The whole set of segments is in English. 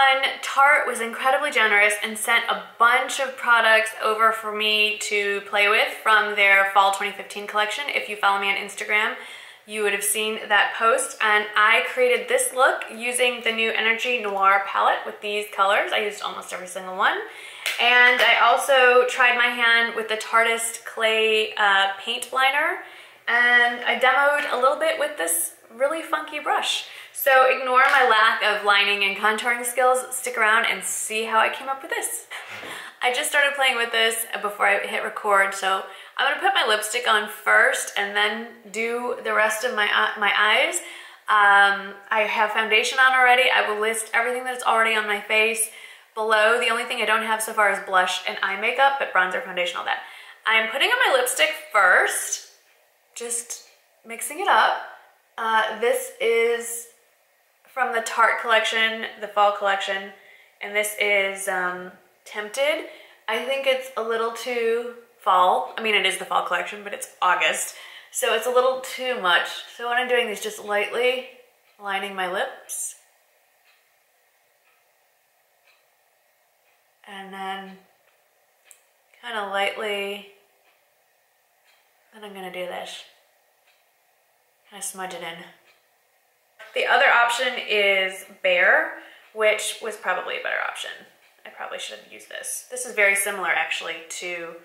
one, Tarte was incredibly generous and sent a bunch of products over for me to play with from their fall 2015 collection. If you follow me on Instagram, you would have seen that post, and I created this look using the new Energy Noir palette with these colors. I used almost every single one. And I also tried my hand with the Tarte Clay paint liner, and I demoed a little bit with this really funky brush. So ignore my lack of lining and contouring skills, stick around and see how I came up with this. I just started playing with this before I hit record, so I'm gonna put my lipstick on first and then do the rest of my eyes. I have foundation on already. I will list everything that's already on my face below. The only thing I don't have so far is blush and eye makeup, but bronzer, foundation, all that. I'm putting on my lipstick first, just mixing it up. This is from the Tarte collection, the fall collection, and this is Tempted. I think it's a little too fall. I mean, it is the fall collection, but it's August, so it's a little too much. So what I'm doing is just lightly lining my lips, and then kind of lightly, then I'm gonna do this. Kind of smudge it in. The other option is Bare, which was probably a better option. I probably should have used this. This is very similar actually to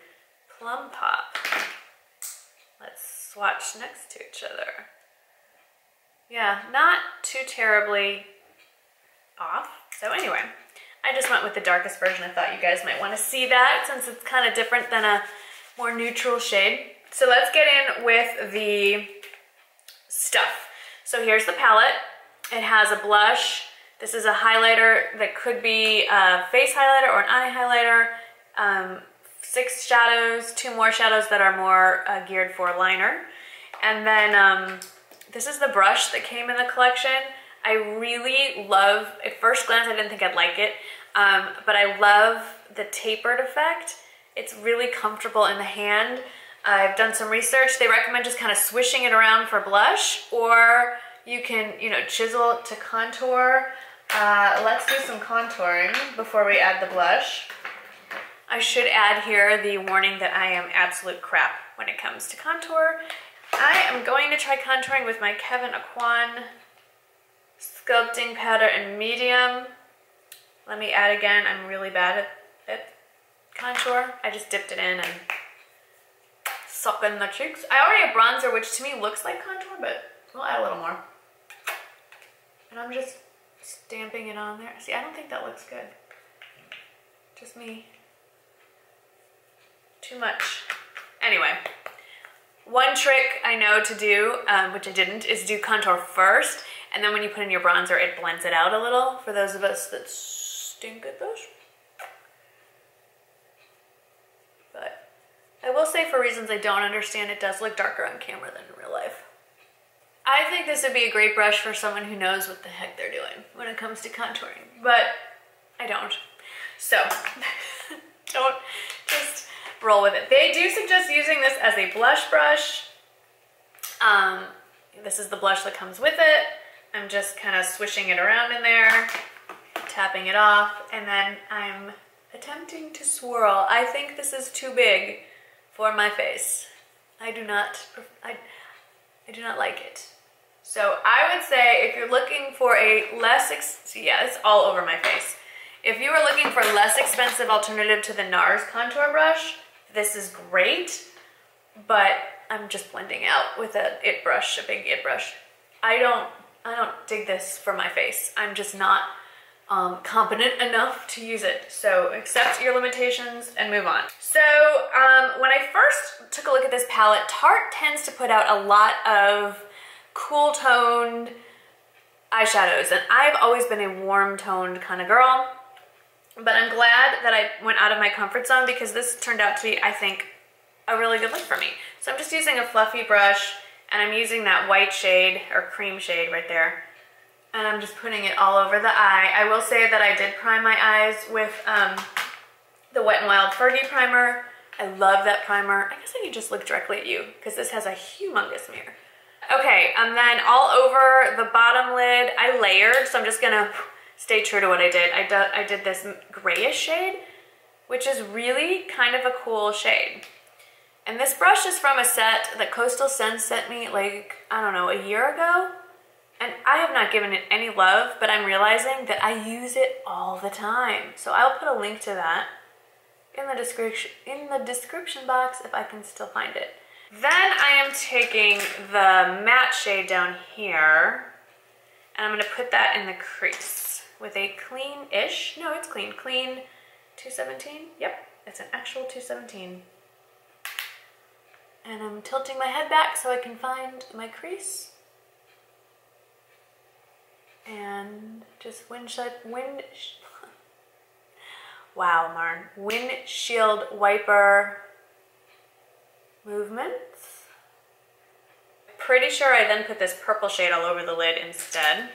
Plum Pop. Let's swatch next to each other. Yeah, not too terribly off. So anyway, I just went with the darkest version. I thought you guys might want to see that since it's kind of different than a more neutral shade. So let's get in with the stuff. So here's the palette. It has a blush. This is a highlighter that could be a face highlighter or an eye highlighter. 6 shadows, 2 more shadows that are more geared for liner. And then this is the brush that came in the collection. I really love, at first glance I didn't think I'd like it, but I love the tapered effect. It's really comfortable in the hand. I've done some research. They recommend just kind of swishing it around for blush, or you can, you know, chisel it to contour. Let's do some contouring before we add the blush. I should add here the warning that I am absolute crap when it comes to contour. I am going to try contouring with my Kevyn Aucoin sculpting powder in medium. Let me add again, I'm really bad at contour. I just dipped it in and suck in the cheeks. I already have bronzer, which to me looks like contour, but we'll add a little more. And I'm just stamping it on there. See, I don't think that looks good. Just me. Too much. Anyway, one trick I know to do, which I didn't, is do contour first, and then when you put in your bronzer, it blends it out a little, for those of us that stink at those. But I will say, for reasons I don't understand, it does look darker on camera than in real life. I think this would be a great brush for someone who knows what the heck they're doing when it comes to contouring, but I don't. So, don't just roll with it. They do suggest using this as a blush brush. This is the blush that comes with it. I'm just kind of swishing it around in there, tapping it off, and then I'm attempting to swirl. I think this is too big for my face. I do not like it. So I would say if you're looking for a yeah, it's all over my face. If you are looking for a less expensive alternative to the NARS contour brush, this is great, but I'm just blending out with a it brush, a big it brush. I don't dig this for my face. I'm just not competent enough to use it. So accept your limitations and move on. So when I first took a look at this palette, Tarte tends to put out a lot of cool toned eyeshadows, and I've always been a warm toned kind of girl, but I'm glad that I went out of my comfort zone because this turned out to be, I think, a really good look for me. So I'm just using a fluffy brush, and I'm using that white shade or cream shade right there, and I'm just putting it all over the eye. I will say that I did prime my eyes with the Wet n Wild Fergie primer. I love that primer. I guess I can just look directly at you because this has a humongous mirror. Okay, and then all over the bottom lid, I layered, so I'm just gonna stay true to what I did. I did this grayish shade, which is really kind of a cool shade. And this brush is from a set that Coastal Scents sent me like, I don't know, a year ago. And I have not given it any love, but I'm realizing that I use it all the time. So I'll put a link to that in the description box if I can still find it. Then I am taking the matte shade down here, and I'm gonna put that in the crease with a clean-ish, no, it's clean 217. Yep, it's an actual 217. And I'm tilting my head back so I can find my crease. And just wow, Marn. Windshield wiper movements. Pretty sure I then put this purple shade all over the lid instead.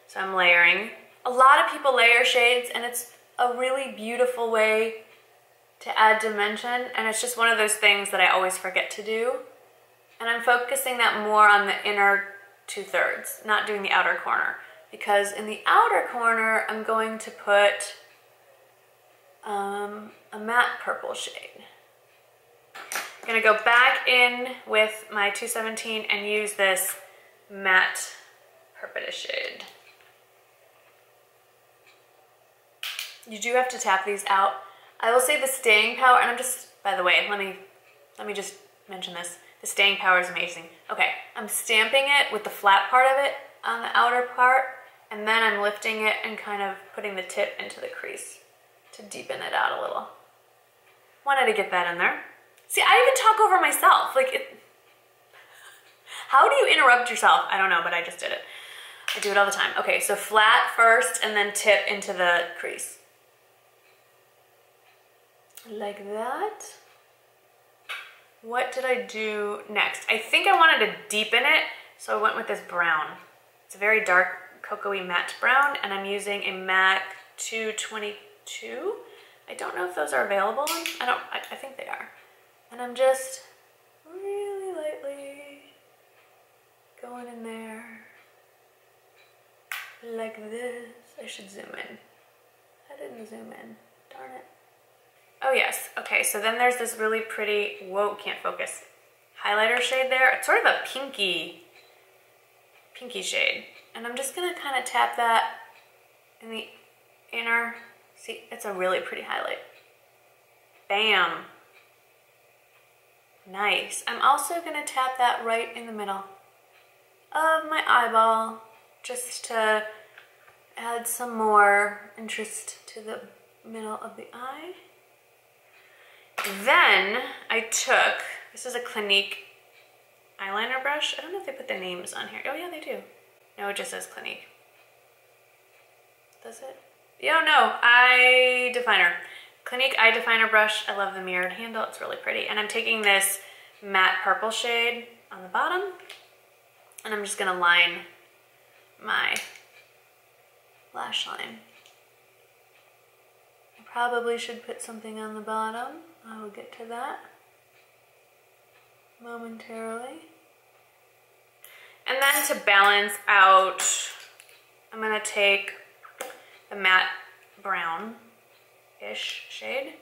So I'm layering. A lot of people layer shades, and it's a really beautiful way to add dimension, and it's just one of those things that I always forget to do. And I'm focusing that more on the inner 2/3, not doing the outer corner, because in the outer corner I'm going to put a matte purple shade. I'm gonna go back in with my 217 and use this matte purplish shade. You do have to tap these out. I will say the staying power, and I'm just, by the way, let me just mention this. The staying power is amazing. Okay, I'm stamping it with the flat part of it on the outer part, and then I'm lifting it and kind of putting the tip into the crease to deepen it out a little. Wanted to get that in there. See, I even talk over myself. How do you interrupt yourself? I don't know, but I just did it. I do it all the time. Okay, so flat first and then tip into the crease. Like that. What did I do next? I think I wanted to deepen it, so I went with this brown. It's a very dark cocoa-y matte brown, and I'm using a MAC 222. I don't know if those are available. I think they are. And I'm just really lightly going in there like this. I should zoom in. I didn't zoom in, darn it. Oh yes, okay, so then there's this really pretty, whoa, can't focus, highlighter shade there. It's sort of a pinky shade. And I'm just gonna kind of tap that in the inner, see, it's a really pretty highlight. Bam. Nice. I'm also gonna tap that right in the middle of my eyeball just to add some more interest to the middle of the eye. Then I took, this is a Clinique eyeliner brush. I don't know if they put the names on here. Oh yeah, they do. No, it just says Clinique. Does it? Yeah, no, eye definer. Clinique eye definer brush. I love the mirrored handle. It's really pretty. And I'm taking this matte purple shade on the bottom, and I'm just gonna line my lash line. I probably should put something on the bottom. I will get to that momentarily. And then to balance out, I'm gonna take the matte brown-ish shade.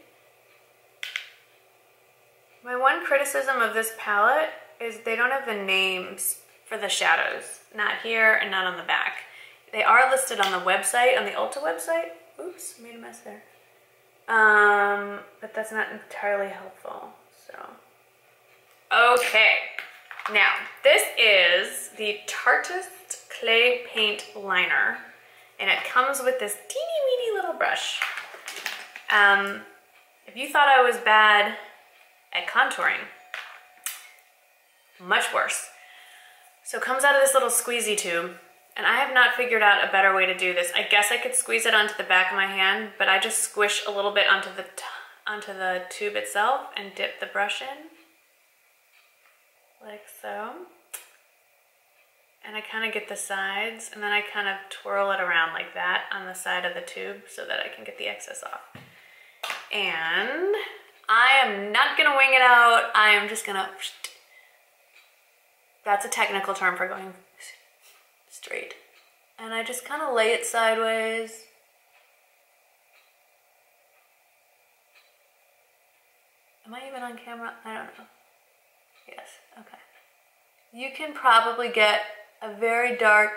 My one criticism of this palette is they don't have the names for the shadows. Not here and not on the back. They are listed on the website, on the Ulta website. Oops, made a mess there. But that's not entirely helpful, so. Okay, now this is the Tarte Clay Paint Liner, and it comes with this teeny weeny little brush. If you thought I was bad at contouring, much worse. So it comes out of this little squeezy tube, and I have not figured out a better way to do this. I guess I could squeeze it onto the back of my hand, but I just squish a little bit onto the tube itself and dip the brush in, like so. And I kind of get the sides, and then I kind of twirl it around like that on the side of the tube so that I can get the excess off. And I am not gonna wing it out. I am just gonna, that's a technical term for going straight. And I just kind of lay it sideways. Am I even on camera? I don't know. Yes, okay. You can probably get a very dark,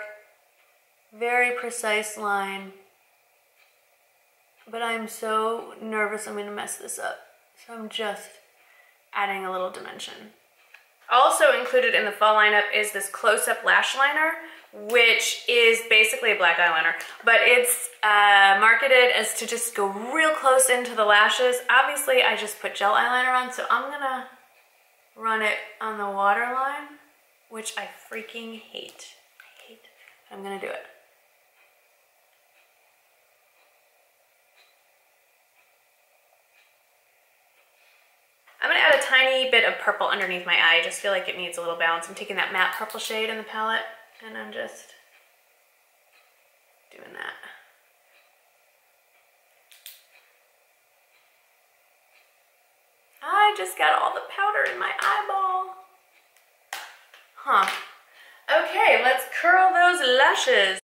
very precise line, but I'm so nervous I'm gonna mess this up. So I'm just adding a little dimension. Also included in the fall lineup is this close-up lash liner, which is basically a black eyeliner, but it's marketed as to just go real close into the lashes. Obviously, I just put gel eyeliner on, so I'm gonna run it on the waterline, which I freaking hate. I hate, but I'm gonna do it. I'm gonna add a tiny bit of purple underneath my eye. I just feel like it needs a little balance. I'm taking that matte purple shade in the palette and I'm just doing that. I just got all the powder in my eyeball. Huh. Okay, let's curl those lashes.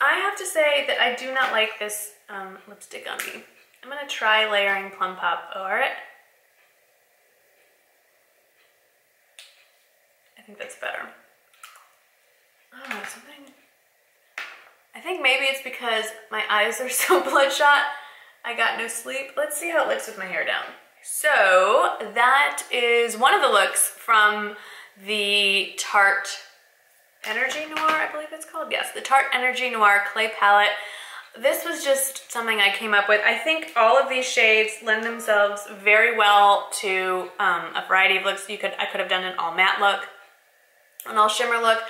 I have to say that I do not like this lipstick on me. I'm gonna try layering Plum Pop over it. I think that's better. Oh, something. I think maybe it's because my eyes are so bloodshot. I got no sleep. Let's see how it looks with my hair down. So that is one of the looks from the Tarte Energy Noir, I believe it's called. Yes, the Tarte Energy Noir clay palette. This was just something I came up with. I think all of these shades lend themselves very well to a variety of looks. I could have done an all matte look, an all shimmer look.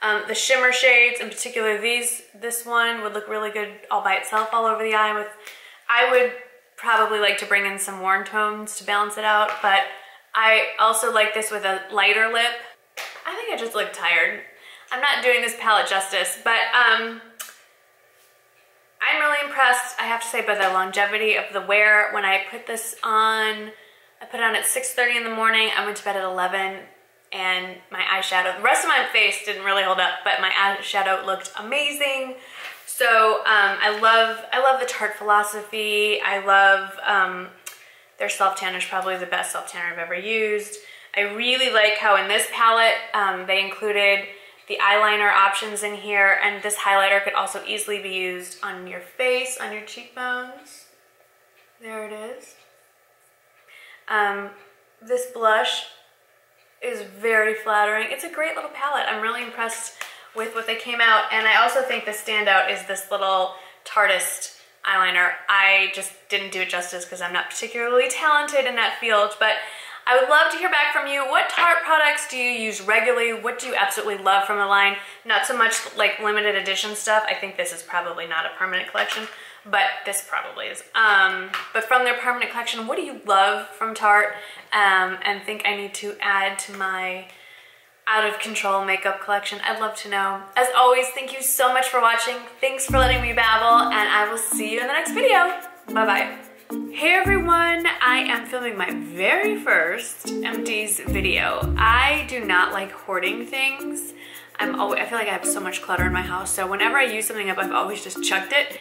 The shimmer shades, in particular this one would look really good all by itself all over the eye. I would probably like to bring in some warm tones to balance it out, but I also like this with a lighter lip. I think I just look tired. I'm not doing this palette justice, but I'm really impressed, I have to say, by the longevity of the wear. When I put this on, I put it on at 6:30 in the morning. I went to bed at 11, and my eyeshadow, the rest of my face didn't really hold up, but my eyeshadow looked amazing. So I love the Tarte philosophy. I love their self-tanner is probably the best self-tanner I've ever used. I really like how in this palette they included the eyeliner options in here, and this highlighter could also easily be used on your face, on your cheekbones. There it is. This blush is very flattering. It's a great little palette. I'm really impressed with what they came out, and I also think the standout is this little Tarteist eyeliner. I just didn't do it justice because I'm not particularly talented in that field, but I would love to hear back from you. What Tarte products do you use regularly? What do you absolutely love from the line? Not so much like limited edition stuff. I think this is probably not a permanent collection, but this probably is. But from their permanent collection, what do you love from Tarte and think I need to add to my out of control makeup collection? I'd love to know. As always, thank you so much for watching. Thanks for letting me babble, and I will see you in the next video. Bye-bye. Hey everyone, I am filming my very first empties video. I do not like hoarding things. I feel like I have so much clutter in my house, so whenever I use something up, I've always just chucked it.